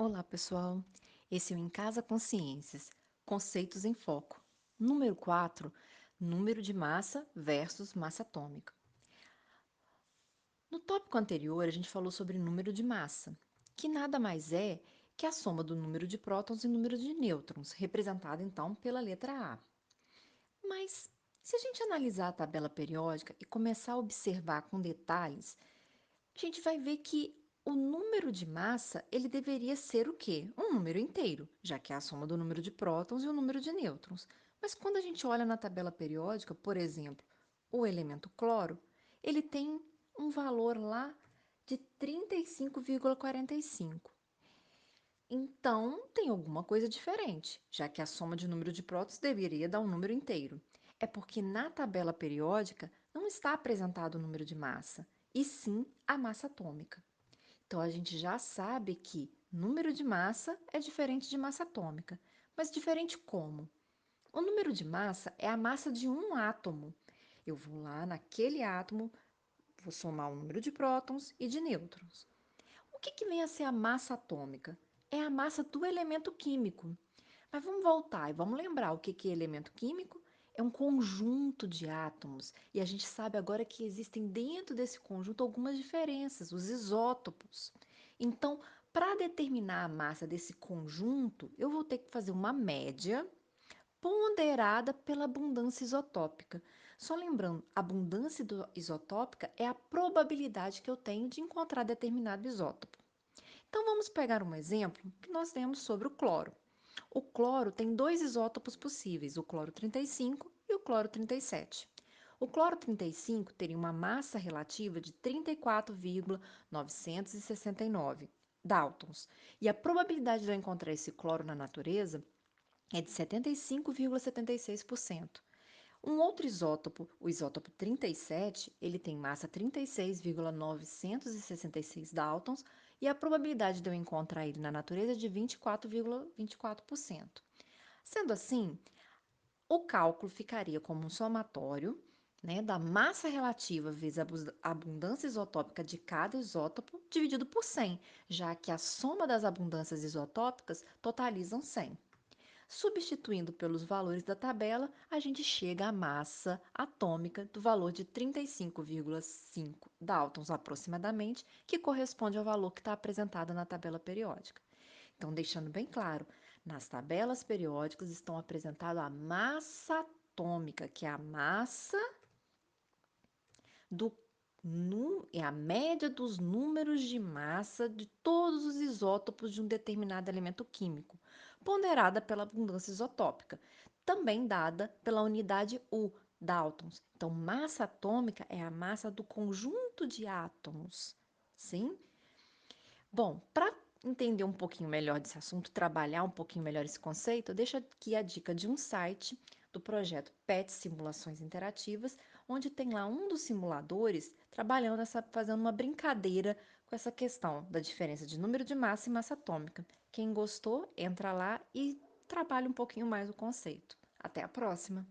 Olá, pessoal. Esse é o Em Casa com Ciências, Conceitos em Foco. Número 4, número de massa versus massa atômica. No tópico anterior, a gente falou sobre número de massa, que nada mais é que a soma do número de prótons e número de nêutrons, representado então pela letra A. Mas se a gente analisar a tabela periódica e começar a observar com detalhes, a gente vai ver que o número de massa, ele deveria ser o quê? Um número inteiro, já que é a soma do número de prótons e o número de nêutrons. Mas quando a gente olha na tabela periódica, por exemplo, o elemento cloro, ele tem um valor lá de 35,45. Então, tem alguma coisa diferente, já que a soma de número de prótons deveria dar um número inteiro. É porque na tabela periódica não está apresentado o número de massa, e sim a massa atômica. Então, a gente já sabe que número de massa é diferente de massa atômica. Mas diferente como? O número de massa é a massa de um átomo. Eu vou lá naquele átomo, vou somar o número de prótons e de nêutrons. O que vem a ser a massa atômica? É a massa do elemento químico. Mas vamos voltar e vamos lembrar o que é elemento químico? É um conjunto de átomos. E a gente sabe agora que existem dentro desse conjunto algumas diferenças, os isótopos. Então, para determinar a massa desse conjunto, eu vou ter que fazer uma média ponderada pela abundância isotópica. Só lembrando, a abundância isotópica é a probabilidade que eu tenho de encontrar determinado isótopo. Então vamos pegar um exemplo que nós temos sobre o cloro. O cloro tem dois isótopos possíveis, o cloro 35 e o cloro 37. O cloro 35 teria uma massa relativa de 34,969 Daltons, e a probabilidade de eu encontrar esse cloro na natureza é de 75,76%. Um outro isótopo, o isótopo 37, ele tem massa 36,966 Daltons e a probabilidade de eu encontrar ele na natureza é de 24,24%. Sendo assim, o cálculo ficaria como um somatório, né, da massa relativa vezes a abundância isotópica de cada isótopo dividido por 100, já que a soma das abundâncias isotópicas totalizam 100. Substituindo pelos valores da tabela, a gente chega à massa atômica do valor de 35,5 Daltons aproximadamente, que corresponde ao valor que está apresentado na tabela periódica. Então, deixando bem claro, nas tabelas periódicas estão apresentadas a massa atômica, que é a massa do é a média dos números de massa de todos os isótopos de um determinado elemento químico, ponderada pela abundância isotópica, também dada pela unidade U, Daltons. Então, massa atômica é a massa do conjunto de átomos, sim? Bom, para entender um pouquinho melhor desse assunto, trabalhar um pouquinho melhor esse conceito, eu deixo aqui a dica de um site do projeto PET Simulações Interativas, onde tem lá um dos simuladores trabalhando fazendo uma brincadeira com essa questão da diferença de número de massa e massa atômica. Quem gostou, entra lá e trabalha um pouquinho mais o conceito. Até a próxima!